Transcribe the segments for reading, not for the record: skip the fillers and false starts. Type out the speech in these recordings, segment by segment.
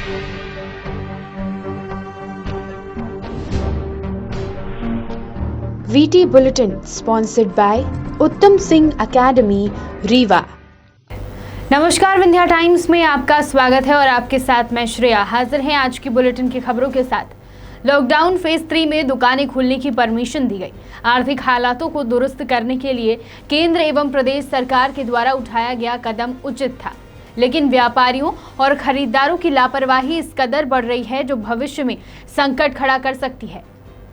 VT Bulletin sponsored by उत्तम Singh academy Rewa. नमस्कार, Vindhya times में आपका स्वागत है और आपके साथ मैं श्रेया हाजिर हैं आज की बुलेटिन की खबरों के साथ। लॉकडाउन फेज 3 में दुकानें खोलने की परमिशन दी गई। आर्थिक हालातों को दुरुस्त करने के लिए केंद्र एवं प्रदेश सरकार के द्वारा उठाया गया कदम उचित था, लेकिन व्यापारियों और खरीदारों की लापरवाही इस कदर बढ़ रही है जो भविष्य में संकट खड़ा कर सकती है।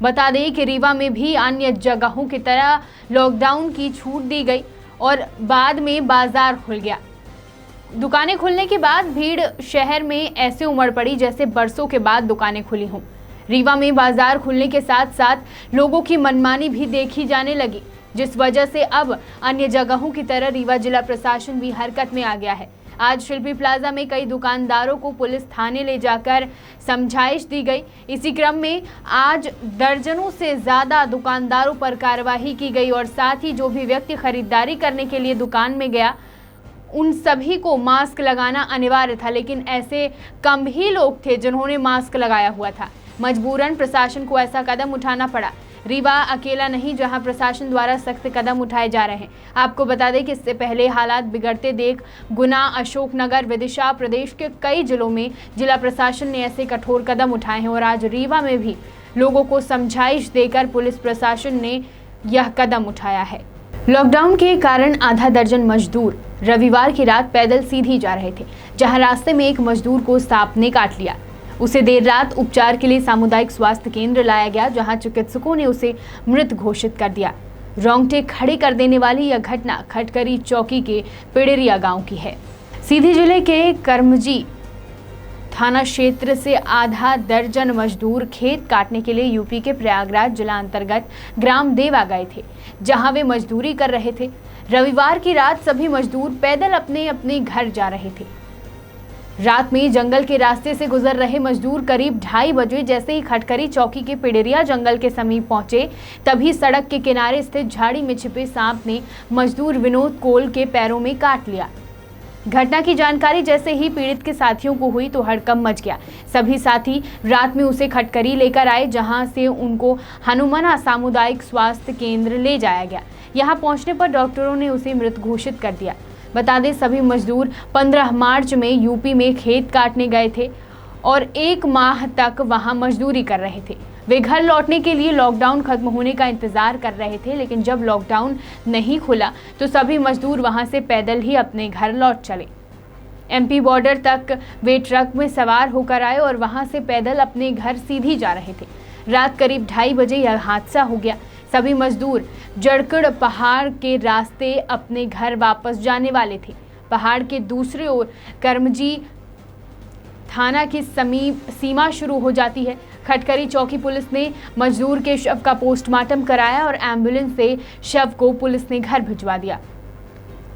बता दें कि रीवा में भी अन्य जगहों की तरह लॉकडाउन की छूट दी गई और बाद में बाजार खुल गया। दुकानें खुलने के बाद भीड़ शहर में ऐसे उमड़ पड़ी जैसे बरसों के बाद दुकानें खुली हों। रीवा में बाजार खुलने के साथ साथ लोगों की मनमानी भी देखी जाने लगी, जिस वजह से अब अन्य जगहों की तरह रीवा जिला प्रशासन भी हरकत में आ गया है। आज शिल्पी प्लाजा में कई दुकानदारों को पुलिस थाने ले जाकर समझाइश दी गई। इसी क्रम में आज दर्जनों से ज्यादा दुकानदारों पर कार्रवाई की गई और साथ ही जो भी व्यक्ति खरीदारी करने के लिए दुकान में गया उन सभी को मास्क लगाना अनिवार्य था, लेकिन ऐसे कम ही लोग थे जिन्होंने मास्क लगाया हुआ था। मजबूरन प्रशासन को ऐसा कदम उठाना पड़ा। रीवा अकेला नहीं जहां प्रशासन द्वारा सख्त कदम उठाए जा रहे हैं। आपको बता दें कि इससे पहले हालात बिगड़ते देख गुना, अशोकनगर, विदिशा प्रदेश के कई जिलों में जिला प्रशासन ने ऐसे कठोर कदम उठाए हैं और आज रीवा में भी लोगों को समझाइश देकर पुलिस प्रशासन ने यह कदम उठाया है। लॉकडाउन के कारण आधा दर्जन मजदूर रविवार की रात पैदल सीधी जा रहे थे, जहां रास्ते में एक मजदूर को सांप ने काट लिया। उसे देर रात उपचार के लिए सामुदायिक स्वास्थ्य केंद्र लाया गया, जहां चिकित्सकों ने उसे मृत घोषित कर दिया। रोंगटे खड़े कर देने वाली यह घटना खटकरी चौकी के पिड़ेरिया गांव की है। सीधी जिले के करमजी थाना क्षेत्र से आधा दर्जन मजदूर खेत काटने के लिए यूपी के प्रयागराज जिला अंतर्गत ग्राम देवा गए थे, जहां वे मजदूरी कर रहे थे। रविवार की रात सभी मजदूर पैदल अपने अपने घर जा रहे थे। रात में जंगल के रास्ते से गुजर रहे मजदूर करीब 2:30 बजे जैसे ही खटकरी चौकी के पिड़ेरिया जंगल के समीप पहुंचे, तभी सड़क के किनारे स्थित झाड़ी में छिपे सांप ने मजदूर विनोद कोल के पैरों में काट लिया। घटना की जानकारी जैसे ही पीड़ित के साथियों को हुई तो हड़कंप मच गया। सभी साथी रात में उसे खटकरी लेकर आए, जहां से उनको हनुमाना सामुदायिक स्वास्थ्य केंद्र ले जाया गया। यहां पहुंचने पर डॉक्टरों ने उसे मृत घोषित कर दिया। बता दें सभी मजदूर 15 मार्च में यूपी में खेत काटने गए थे और 1 माह तक वहां मजदूरी कर रहे थे। वे घर लौटने के लिए लॉकडाउन खत्म होने का इंतजार कर रहे थे, लेकिन जब लॉकडाउन नहीं खुला तो सभी मजदूर वहां से पैदल ही अपने घर लौट चले। एमपी बॉर्डर तक वे ट्रक में सवार होकर आए और वहां से पैदल अपने घर सीधी जा रहे थे। रात करीब 2:30 बजे यह हादसा हो गया। सभी मजदूर जड़कड़ पहाड़ के रास्ते अपने घर वापस जाने वाले थे। पहाड़ के दूसरी ओर करमजी थाना की समीप सीमा शुरू हो जाती है। खटकरी चौकी पुलिस ने मजदूर के शव का पोस्टमार्टम कराया और एम्बुलेंस से शव को पुलिस ने घर भिजवा दिया।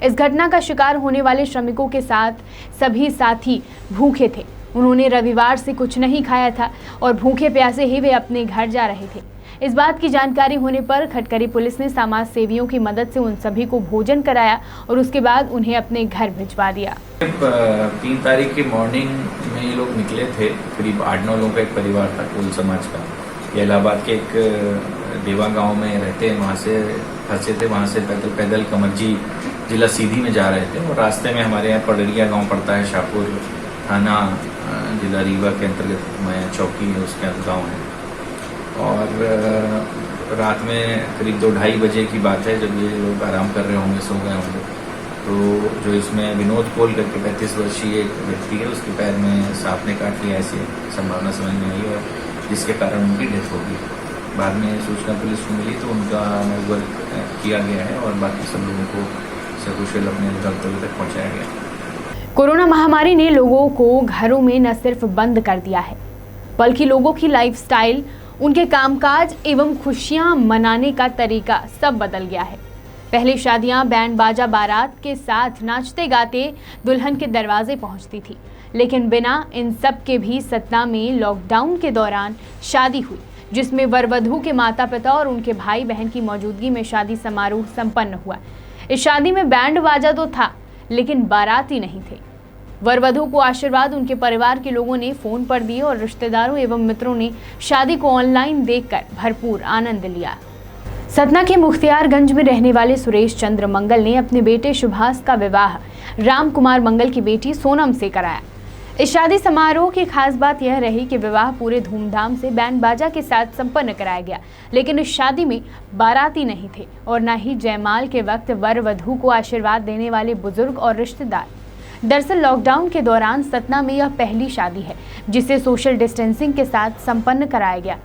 इस घटना का शिकार होने वाले श्रमिकों के साथ सभी साथी भूखे थे। उन्होंने रविवार से कुछ नहीं खाया था और भूखे प्यासे ही वे अपने घर जा रहे थे। इस बात की जानकारी होने पर खटकरी पुलिस ने समाज सेवियों की मदद से उन सभी को भोजन कराया और उसके बाद उन्हें अपने घर भिजवा दिया। 3 तारीख की मॉर्निंग में ये लोग निकले थे। करीब 8-9 लोगों का एक परिवार था, कोल समाज का। ये इलाहाबाद के एक देवा गांव में रहते हैं, वहाँ से फंसे थे। वहाँ से पैदल कमरजी जिला सीधी में जा रहे थे और रास्ते में हमारे यहाँ पड़ेरिया गाँव पड़ता है, शाहपुर थाना जिला रीवा के अंतर्गत मैं चौकी है, उसके गाँव है। और रात में करीब 2-2:30 बजे की बात है, जब ये लोग आराम कर रहे होंगे, सो गए होंगे, तो जो इसमें विनोद कोल करके 35 वर्षीय एक व्यक्ति है, उसके पैर में सांप ने काट लिया। ऐसी संभावना समझ में आई और जिसके कारण उनकी डेथ हो गई। बाद में सूचना पुलिस को मिली तो उनका मुआवजा किया गया है और बाकी सब लोगों को सकुशल अपने गंतव्य तक पहुँचाया गया। कोरोना महामारी ने लोगों को घरों में न सिर्फ बंद कर दिया है, बल्कि लोगों की लाइफस्टाइल, उनके कामकाज एवं खुशियां मनाने का तरीका सब बदल गया है। पहले शादियां बैंड बाजा बारात के साथ नाचते गाते दुल्हन के दरवाजे पहुंचती थी, लेकिन बिना इन सब के भी सतना में लॉकडाउन के दौरान शादी हुई, जिसमें वर वधू के माता पिता और उनके भाई बहन की मौजूदगी में शादी समारोह संपन्न हुआ। इस शादी में बैंड बाजा तो था, लेकिन बाराती नहीं थे। वर वधू को आशीर्वाद उनके परिवार के लोगों ने फोन पर दिए और रिश्तेदारों एवं मित्रों ने शादी को ऑनलाइन देखकर भरपूर आनंद लिया। सतना के मुख्तियारगंज में रहने वाले सुरेश चंद्र मंगल ने अपने बेटे सुभाष का विवाह राम कुमार मंगल की बेटी सोनम से कराया। इस शादी समारोह की खास बात यह रही कि विवाह पूरे धूमधाम से बैंड बाजा के साथ संपन्न कराया गया, लेकिन इस शादी में बाराती नहीं थे और न ही जयमाल के वक्त वर वधू को आशीर्वाद देने वाले बुजुर्ग और रिश्तेदार। दरअसल लॉकडाउन के दौरान सतना में यह पहली शादी है जिसे सोशल डिस्टेंसिंग के साथ संपन्न कराया गया।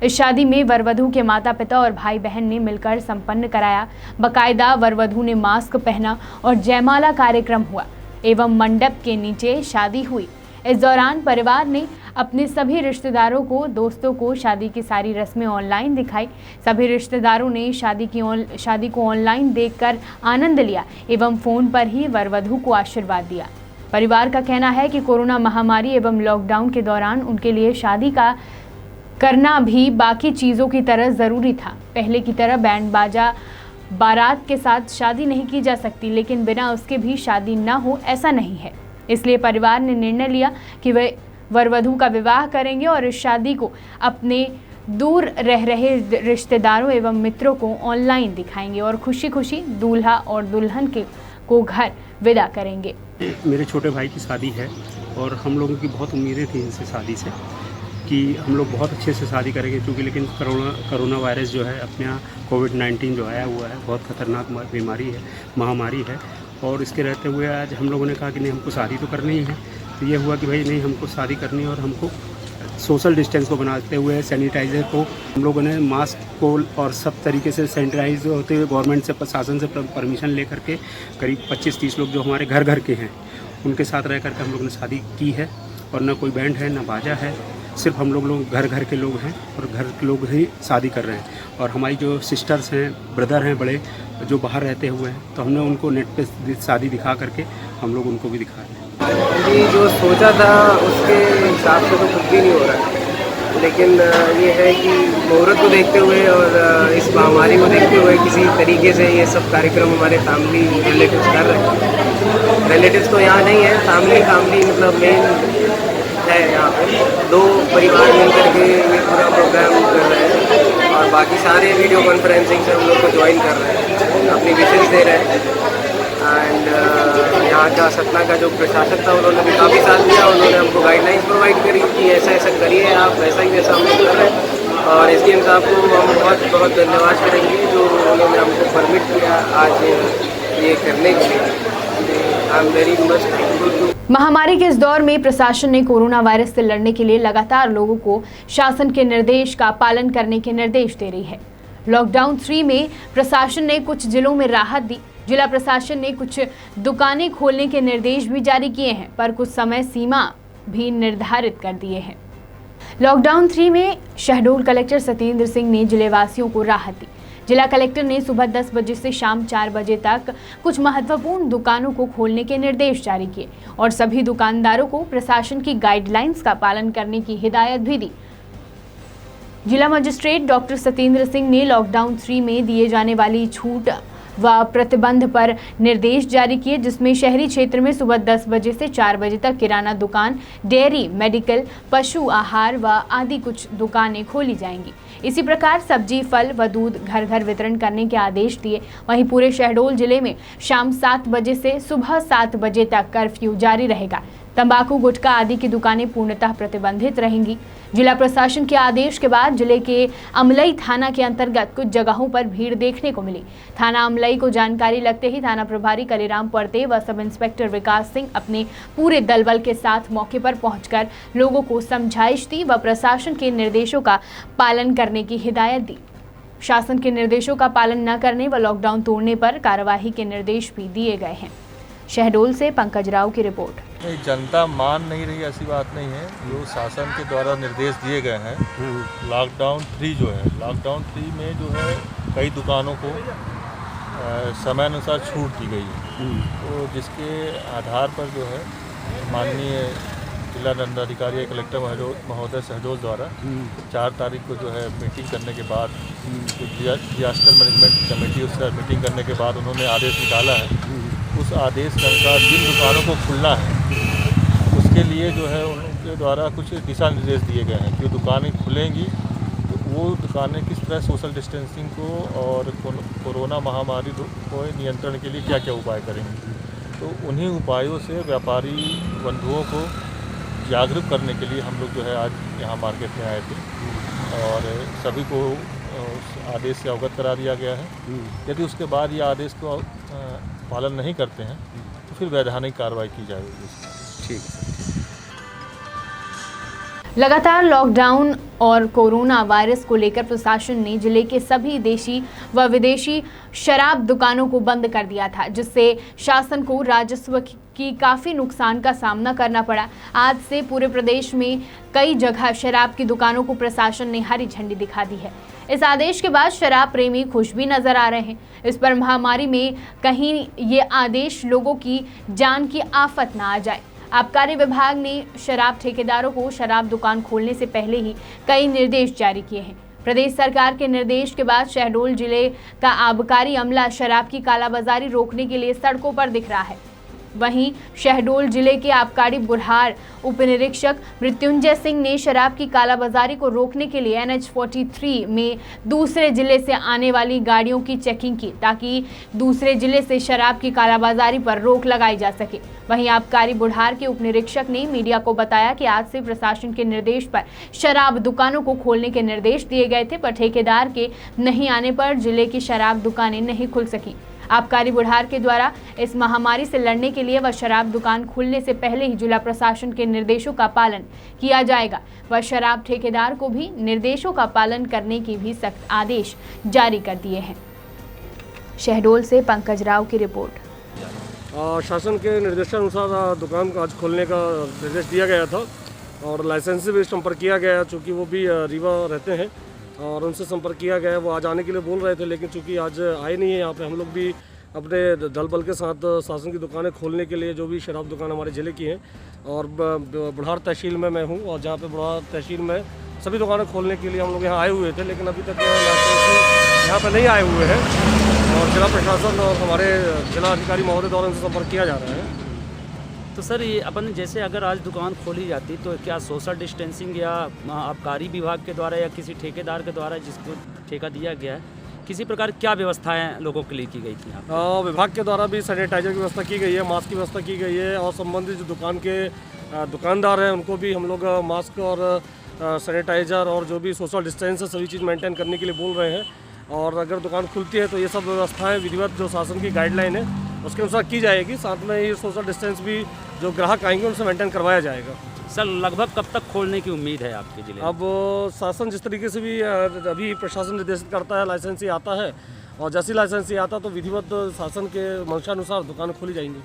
इस शादी में वर वधू के माता पिता और भाई बहन ने मिलकर संपन्न कराया। बाकायदा वर वधू ने मास्क पहना और जयमाला कार्यक्रम हुआ एवं मंडप के नीचे शादी हुई। इस दौरान परिवार ने अपने सभी रिश्तेदारों को, दोस्तों को शादी की सारी रस्में ऑनलाइन दिखाई। सभी रिश्तेदारों ने शादी को ऑनलाइन देखकर आनंद लिया एवं फोन पर ही वर वधू को आशीर्वाद दिया। परिवार का कहना है कि कोरोना महामारी एवं लॉकडाउन के दौरान उनके लिए शादी का करना भी बाकी चीज़ों की तरह ज़रूरी था। पहले की तरह बैंड बाजा बारात के साथ शादी नहीं की जा सकती, लेकिन बिना उसके भी शादी ना हो ऐसा नहीं है। इसलिए परिवार ने निर्णय लिया कि वे वर वधू का विवाह करेंगे और इस शादी को अपने दूर रह रहे रिश्तेदारों एवं मित्रों को ऑनलाइन दिखाएंगे और खुशी खुशी दूल्हा और दुल्हन को घर विदा करेंगे। मेरे छोटे भाई की शादी है और हम लोगों की बहुत उम्मीदें थी इनसे शादी से कि हम लोग बहुत अच्छे से शादी करेंगे, क्योंकि लेकिन कोरोना वायरस जो है अपने यहाँ कोविड-19 जो आया हुआ है, बहुत ख़तरनाक बीमारी है, महामारी है। और इसके रहते हुए आज हम लोगों ने कहा कि नहीं, हमको शादी तो करनी ही है। तो ये हुआ कि भाई नहीं, हमको शादी करनी है और हमको सोशल डिस्टेंस को बनाते हुए सैनिटाइज़र को हम लोगों ने मास्क को और सब तरीके से सैनिटाइज होते हुए गवर्नमेंट से, प्रशासन से परमिशन लेकर के करीब 25-30 लोग जो हमारे घर घर के हैं उनके साथ रह करके हम लोग ने शादी की है। और ना कोई बैंड है ना बाजा है, सिर्फ हम लोग घर घर के लोग हैं और घर के लोग ही शादी कर रहे हैं। और हमारी जो सिस्टर्स हैं, ब्रदर हैं बड़े, जो बाहर रहते हुए हैं, तो हमने उनको नेट पे शादी दिखा करके हम लोग उनको भी दिखाया। जी, जो सोचा था उसके हिसाब से तो कुछ भी नहीं हो रहा है, लेकिन ये है कि मुहूर्त को देखते हुए और इस महामारी को देखते हुए किसी तरीके से ये सब कार्यक्रम हमारे फैमिली रिलेटिव्स कर रहे हैं। रिलेटिव्स तो यहाँ नहीं है, फैमिली मतलब मेन है यहाँ पे। 2 परिवार मिल करके ये पूरा प्रोग्राम कर रहे हैं और बाकी सारे वीडियो कॉन्फ्रेंसिंग से हम लोग को ज्वाइन कर रहे हैं, अपनी विशेष दे रहे हैं। एंड यहाँ का सतना का जो प्रशासक था उन्होंने भी काफ़ी साथ दिया, उन्होंने हमको गाइडलाइंस प्रोवाइड करी कि ऐसा ऐसा करिए आप, वैसा ही वैसा हम लोग कर रहे हैं। और एसडीएम साहब को हम बहुत बहुत धन्यवाद करेंगे जो उन्होंने हमको परमिट किया आज ये करने के लिए। I am very much thankful to. महामारी के इस दौर में प्रशासन ने कोरोना वायरस से लड़ने के लिए लगातार लोगों को शासन के निर्देश का पालन करने के निर्देश दे रही है। लॉकडाउन 3 में प्रशासन ने कुछ जिलों में राहत दी। जिला प्रशासन ने कुछ दुकानें खोलने के निर्देश भी जारी किए हैं, पर कुछ समय सीमा भी निर्धारित कर दिए हैं। लॉकडाउन 3 में शहडोल कलेक्टर सत्येंद्र सिंह ने जिलेवासियों को राहत दी। जिला कलेक्टर ने सुबह 10 बजे से शाम 4 बजे तक कुछ महत्वपूर्ण दुकानों को खोलने के निर्देश जारी किए और सभी दुकानदारों को प्रशासन की गाइडलाइंस का पालन करने की हिदायत भी दी। जिला मजिस्ट्रेट डॉक्टर सत्येंद्र सिंह ने लॉकडाउन 3 में दिए जाने वाली छूट व प्रतिबंध पर निर्देश जारी किए, जिसमें शहरी क्षेत्र में सुबह 10 बजे से 4 बजे तक किराना दुकान, डेयरी, मेडिकल, पशु आहार व आदि कुछ दुकानें खोली जाएंगी। इसी प्रकार सब्जी, फल व दूध घर घर वितरण करने के आदेश दिए। वहीं पूरे शहडोल जिले में शाम 7 बजे से सुबह 7 बजे तक कर्फ्यू जारी रहेगा। तंबाकू, गुटखा आदि की दुकानें पूर्णतः प्रतिबंधित रहेंगी। जिला प्रशासन के आदेश के बाद जिले के अमलई थाना के अंतर्गत कुछ जगहों पर भीड़ देखने को मिली। थाना अमलई को जानकारी लगते ही थाना प्रभारी कलीराम पर्ते व सब इंस्पेक्टर विकास सिंह अपने पूरे दलबल के साथ मौके पर पहुंचकर लोगों को समझाइश दी व प्रशासन के निर्देशों का पालन करने की हिदायत दी। शासन के निर्देशों का पालन न करने व लॉकडाउन तोड़ने पर कार्यवाही के निर्देश भी दिए गए हैं। शहडोल से पंकज राव की रिपोर्ट। नहीं, जनता मान नहीं रही ऐसी बात नहीं है। जो शासन के द्वारा निर्देश दिए गए हैं, लॉकडाउन 3 जो है, लॉकडाउन 3 में जो है कई दुकानों को समय अनुसार छूट दी गई है। तो जिसके आधार पर जो है माननीय जिला दंडाधिकारी कलेक्टर महोदय शहडोल द्वारा 4 तारीख को जो है मीटिंग करने के बाद, डिजास्टर मैनेजमेंट कमेटी उसका मीटिंग करने के बाद उन्होंने आदेश निकाला है। उस आदेश के अनुसार जिन दुकानों को खुलना है उसके लिए जो है उनके द्वारा कुछ दिशा निर्देश दिए गए हैं कि दुकानें खुलेंगी तो वो दुकानें किस तरह सोशल डिस्टेंसिंग को और कोरोना महामारी को नियंत्रण के लिए क्या क्या उपाय करेंगी। तो उन्हीं उपायों से व्यापारी बंधुओं को जागरूक करने के लिए हम लोग जो है आज यहाँ मार्केट में आए थे और सभी को उस आदेश से अवगत करा दिया गया है। यदि उसके बाद ये आदेश को पालन नहीं करते हैं तो फिर वैधानिक कार्रवाई की जाएगी। ठीक है। लगातार लॉकडाउन और कोरोना वायरस को लेकर प्रशासन ने जिले के सभी देशी व विदेशी शराब दुकानों को बंद कर दिया था, जिससे शासन को राजस्व की काफ़ी नुकसान का सामना करना पड़ा। आज से पूरे प्रदेश में कई जगह शराब की दुकानों को प्रशासन ने हरी झंडी दिखा दी है। इस आदेश के बाद शराब प्रेमी खुश भी नजर आ रहे हैं। इस पर महामारी में कहीं ये आदेश लोगों की जान की आफत ना आ जाए। आबकारी विभाग ने शराब ठेकेदारों को शराब दुकान खोलने से पहले ही कई निर्देश जारी किए हैं। प्रदेश सरकार के निर्देश के बाद शहडोल जिले का आबकारी अमला शराब की कालाबाजारी रोकने के लिए सड़कों पर दिख रहा है। वहीं शहडोल जिले के आबकारी बुढ़ार उप निरीक्षक मृत्युंजय सिंह ने शराब की कालाबाजारी को रोकने के लिए NH-43 में दूसरे जिले से आने वाली गाड़ियों की चेकिंग की, ताकि दूसरे जिले से शराब की कालाबाजारी पर रोक लगाई जा सके। वहीं आबकारी बुढ़ार के उप निरीक्षक ने मीडिया को बताया कि आज से प्रशासन के निर्देश पर शराब दुकानों को खोलने के निर्देश दिए गए थे, पर ठेकेदार के नहीं आने पर जिले की शराब दुकानें नहीं खुल सकी। आबकारी बुढ़ार के द्वारा इस महामारी से लड़ने के लिए वह शराब दुकान खुलने से पहले ही जिला प्रशासन के निर्देशों का पालन किया जाएगा। वह शराब ठेकेदार को भी निर्देशों का पालन करने की भी सख्त आदेश जारी कर दिए हैं। शहडोल से पंकज राव की रिपोर्ट। शासन के निर्देशानुसार दुकान को आज खोलने का निर्देश दिया गया था और लाइसेंस से भी संपर्क किया गया, चूँकि वो भी रीवा रहते हैं और उनसे संपर्क किया गया। वो आज आने के लिए बोल रहे थे, लेकिन चूंकि आज आए नहीं है यहाँ पे, हम लोग भी अपने दल बल के साथ शासन की दुकानें खोलने के लिए, जो भी शराब दुकान हमारे ज़िले की हैं, और बुढ़ार तहसील में मैं हूँ और जहाँ पे बुढ़ार तहसील में सभी दुकानें खोलने के लिए हम लोग यहाँ आए हुए थे, लेकिन अभी तक यहाँ पर नहीं आए हुए हैं और जिला प्रशासन और हमारे जिला अधिकारी महोदय द्वारा उनसे संपर्क किया जा रहा है। तो सर, ये अपन जैसे अगर आज दुकान खोली जाती तो क्या सोशल डिस्टेंसिंग या आबकारी विभाग के द्वारा या किसी ठेकेदार के द्वारा जिसको ठेका दिया गया है, किसी प्रकार क्या व्यवस्थाएं लोगों के लिए की गई थी? विभाग के द्वारा भी सैनिटाइजर की व्यवस्था की गई है, मास्क की व्यवस्था की गई है और संबंधित जो दुकान के दुकानदार हैं उनको भी हम लोग मास्क और सैनिटाइजर और जो भी सोशल डिस्टेंस है सभी चीज़ मेंटेन करने के लिए बोल रहे हैं। और अगर दुकान खुलती है तो ये सब व्यवस्थाएं विधिवत जो शासन की गाइडलाइन है उसके अनुसार की जाएगी। साथ में ये सोशल डिस्टेंस भी जो ग्राहक आएंगे उनसे मेंटेन करवाया जाएगा। सर, लगभग कब तक खोलने की उम्मीद है आपके जिले में? अब शासन जिस तरीके से भी अभी प्रशासन निर्देशित करता है, लाइसेंस ही आता है और जैसी लाइसेंस ही आता तो विधिवत शासन के मंशानुसार दुकान खोली जाएंगी।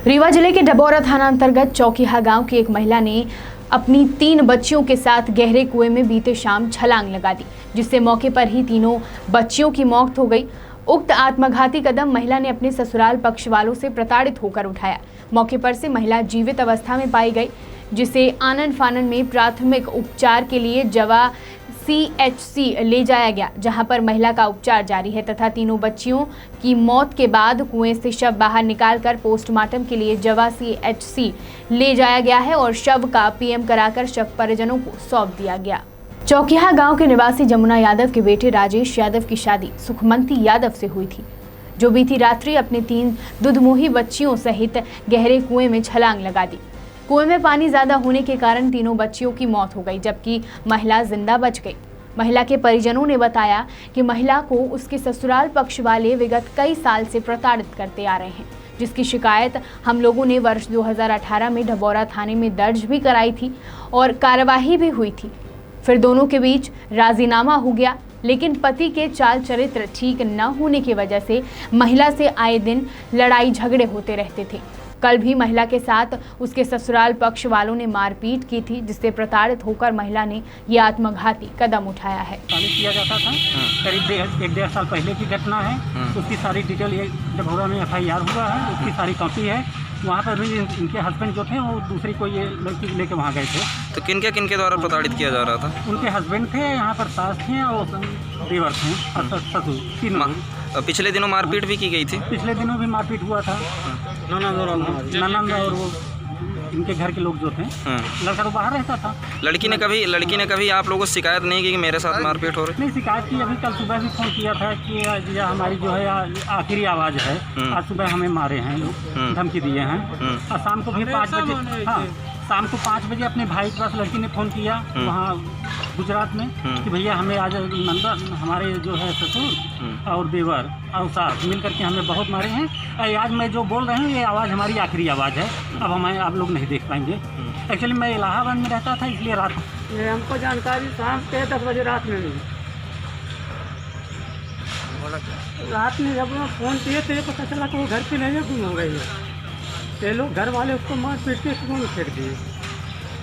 रीवा जिले के डबौरा थाना अंतर्गत चौकीहा गांव की एक महिला ने अपनी 3 बच्चियों के साथ गहरे कुएं में बीते शाम छलांग लगा दी, जिससे मौके पर ही तीनों बच्चियों की मौत हो गई। उक्त आत्मघाती कदम महिला ने अपने ससुराल पक्ष वालों से प्रताड़ित होकर उठाया। मौके पर से महिला जीवित अवस्था में पाई गई, जिसे आनन फानन में प्राथमिक उपचार के लिए जवा CHC ले जाया गया, जहां पर महिला का उपचार जारी है तथा तीनों बच्चियों की मौत के बाद कुएं से शव बाहर निकालकर पोस्टमार्टम के लिए जवा CHC ले जाया गया है और शव का PM कराकर शव परिजनों को सौंप दिया गया। चौकीहा गांव के निवासी जमुना यादव के बेटे राजेश यादव की शादी सुखमंती यादव से हुई थी, जो बीती रात्रि अपने 3 दुधमुही बच्चियों सहित गहरे कुएं में छलांग लगा दी। कुएं में पानी ज्यादा होने के कारण तीनों बच्चियों की मौत हो गई, जबकि महिला जिंदा बच गई। महिला के परिजनों ने बताया कि महिला को उसके ससुराल पक्ष वाले विगत कई साल से प्रताड़ित करते आ रहे हैं, जिसकी शिकायत हम लोगों ने वर्ष 2018 में डबौरा थाने में दर्ज भी कराई थी और कार्यवाही भी हुई थी। फिर दोनों के बीच राजीनामा हो गया, लेकिन पति के चाल चरित्र ठीक न होने की वजह से महिला से आए दिन लड़ाई झगड़े होते रहते थे। कल भी महिला के साथ उसके ससुराल पक्ष वालों ने मारपीट की थी, जिससे प्रताड़ित होकर महिला ने ये आत्मघाती कदम उठाया है। किया जाता था, करीब 1-1.5 साल पहले की घटना है। उसकी सारी डिटेल ये डभौरा में FIR हुआ है, उसकी सारी कॉपी है। वहाँ पर भी इनके हस्बैंड जो थे वो दूसरी कोई ये लड़की लेके वहाँ गए थे। तो किनके द्वारा प्रताड़ित किया जा रहा था? उनके हस्बैंड थे, यहाँ पर सास थे और देवर थे और ससुर, तीनों। पिछले दिनों मारपीट भी की गई थी? पिछले दिनों भी मारपीट हुआ था, ननंद और वो इनके घर के लोग जो थे, लड़का तो बाहर रहता था। लड़की ने कभी आप लोगों को शिकायत नहीं की कि मेरे साथ मारपीट हो रही? नहीं शिकायत की, अभी कल सुबह भी फ़ोन किया था कि यह हमारी जो है आखिरी आवाज़ है, आज सुबह हमें मारे हैं लोग, धमकी दिए हैं। और शाम को फिर 5 बजे, हाँ शाम को 5 बजे अपने भाई के पास लड़की ने फ़ोन किया वहाँ गुजरात में कि भैया हमें आज नंदन हमारे जो है ससुर और देवर और सास मिल करके हमें बहुत मारे हैं। आज मैं जो बोल रहे हैं ये आवाज़ हमारी आखिरी आवाज़ है, अब हमें आप लोग नहीं देख पाएंगे। एक्चुअली मैं इलाहाबाद में रहता था, इसलिए रात ये हमको जानकारी शाम के 10 बजे रात में मिली। रात में जब फ़ोन किए तो ये पता चला कि वो घर पे नहीं है, गुम हो गई है। ये लोग घर वाले उसको मार पीट के कुएं में फेंक दिए।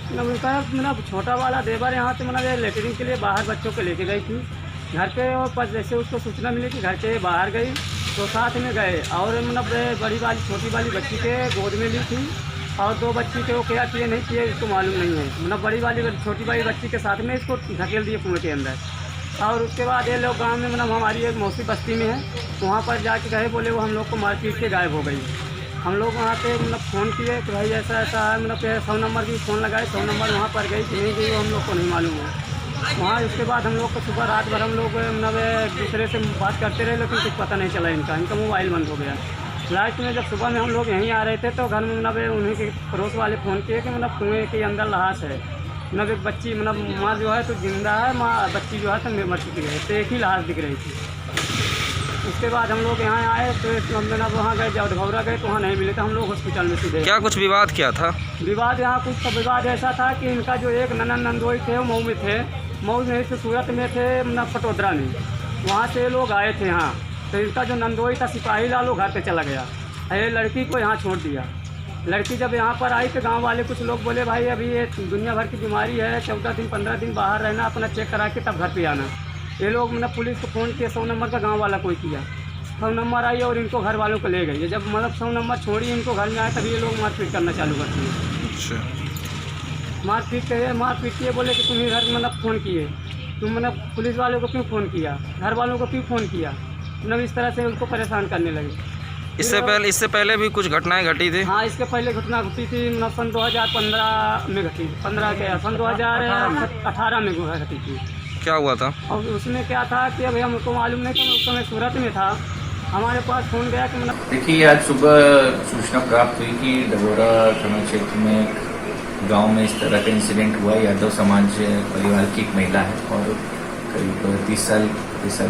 मतलब उनका मतलब छोटा वाला देवर यहाँ से मतलब लेटरिन के लिए बाहर बच्चों को लेके गई थी घर पे, और पर जैसे उसको सूचना मिली कि घर के बाहर गई तो साथ में गए, और मतलब बड़ी वाली छोटी वाली बच्ची के गोद में ली थी, और 2 बच्ची के वो क्या किए नहीं किए इसको मालूम नहीं है। मतलब बड़ी वाली छोटी वाली बच्ची के साथ में इसको धकेल दिए कुएं के अंदर। और उसके बाद ये लोग गाँव में मतलब हमारी एक मौसी बस्ती में है, वहाँ पर जाके गए, बोले वो हम लोग को मार पीट के गायब हो गई। हम लोग वहाँ पे मतलब फ़ोन किए कि भाई ऐसा ऐसा है, मतलब 100 नंबर की फ़ोन लगाए, 100 नंबर वहाँ पर गई कि नहीं गई वो हम लोग को नहीं मालूम है। वहाँ उसके बाद हम लोग को सुबह रात भर हम लोग मतलब एक दूसरे से बात करते रहे, लेकिन कुछ पता नहीं चला इनका मोबाइल बंद हो गया। लास्ट में जब सुबह में हम लोग यहीं आ रहे थे तो घर में मतलब उन्हीं के पड़ोस वाले फ़ोन किए कि मतलब कुएँ के अंदर लाश है, मतलब एक बच्ची मतलब माँ जो है तो जिंदा है, माँ बच्ची जो है तो मर चुकी है, तो एक ही लाश दिख रही थी। उसके बाद हम लोग यहाँ आए तो मतलब वहाँ गए, जब घबरा गए तो वहाँ नहीं मिले, तो हम लोग हॉस्पिटल में सीधे। क्या कुछ विवाद क्या था? विवाद यहाँ कुछ तो विवाद ऐसा था कि इनका जो एक नंदोई थे वो मऊ में थे, मऊ में से सूरत में थे मतलब पटोदरा में, वहाँ से लोग आए थे यहाँ। तो इनका जो नंदोई था सिपाही लालो घर पे चला गया, ये लड़की को यहाँ छोड़ दिया। लड़की जब यहाँ पर आई तो गांव वाले कुछ लोग बोले भाई अभी ये दुनिया भर की बीमारी है, 14 दिन 15 दिन बाहर रहना, अपना चेक करा के तब घर पे आना। ये लोग मतलब पुलिस को फ़ोन किया, 100 नंबर का गांव वाला कोई किया, 100 नंबर आई और इनको घर वालों को ले गई। जब मतलब 100 नंबर छोड़ी इनको घर में आए तभी ये लोग मारपीट करना चालू कर दिए। मारपीट किए, बोले कि तुम ही घर मतलब फ़ोन किए, तुम मतलब पुलिस वालों को क्यों फ़ोन किया, घर वालों को क्यों फ़ोन किया, मतलब इस तरह से उनको परेशान करने लगे। इससे पहले भी कुछ घटनाएं घटी थी? हाँ, इसके पहले घटना घटी थी मतलब सन 2015 में घटी, 15 के सन 2018 में घटी थी। क्या हुआ था? और उसमें क्या था कि अभी हमको मालूम नहीं था, उस समय सूरत में था, हमारे पास फ़ोन गया कि मतलब देखिए आज सुबह सूचना प्राप्त हुई कि डबोरा थाना क्षेत्र में गांव में इस तरह का इंसिडेंट हुआ। यादव समाज परिवार की एक महिला है और करीब 30 साल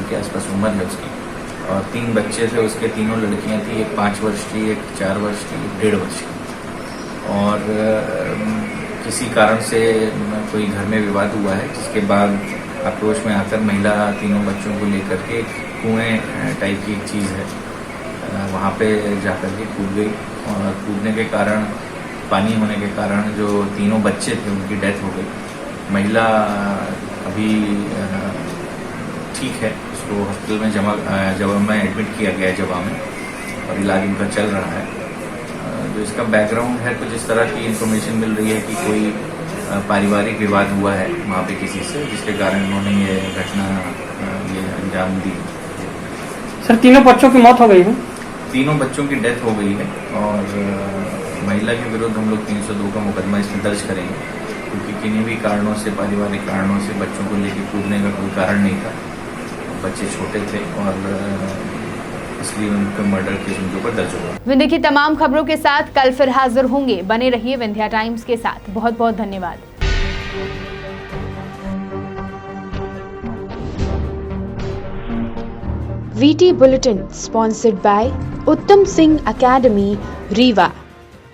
के आसपास उम्र है उसकी, और 3 बच्चे थे उसके, तीनों लड़कियां थी, एक 5 वर्ष की, एक 4 वर्ष की, 1.5 वर्ष की। और किसी कारण से कोई घर में विवाद हुआ है, जिसके बाद आक्रोश में आकर महिला तीनों बच्चों को लेकर के कुएं टाइप की एक चीज़ है वहाँ पे जाकर के कूद गई, और कूदने के कारण, पानी होने के कारण जो तीनों बच्चे थे उनकी डेथ हो गई। महिला अभी ठीक है, उसको हॉस्पिटल में जवा में एडमिट किया गया है, जवा में, और इलाज उनका चल रहा है। जो इसका बैकग्राउंड है, कुछ इस तरह की इन्फॉर्मेशन मिल रही है कि कोई पारिवारिक विवाद हुआ है वहाँ पे किसी से, जिसके कारण उन्होंने ये घटना ये अंजाम दी। सर, तीनों बच्चों की मौत हो गई है? तीनों बच्चों की डेथ हो गई है, और महिला के विरुद्ध हम लोग 302 का मुकदमा इसमें दर्ज करेंगे, क्योंकि किन्हीं भी कारणों से, पारिवारिक कारणों से बच्चों को लेकर कूदने का कोई कारण नहीं था, बच्चे छोटे थे, और इसलिए उनका मर्डर केस उनके ऊपर दर्ज हुआ। विंध्या की तमाम खबरों के साथ कल फिर हाजिर होंगे, बने रहिए विंध्या टाइम्स के साथ। बहुत बहुत धन्यवाद। VT Bulletin sponsored by Uttam Singh Academy, Rewa।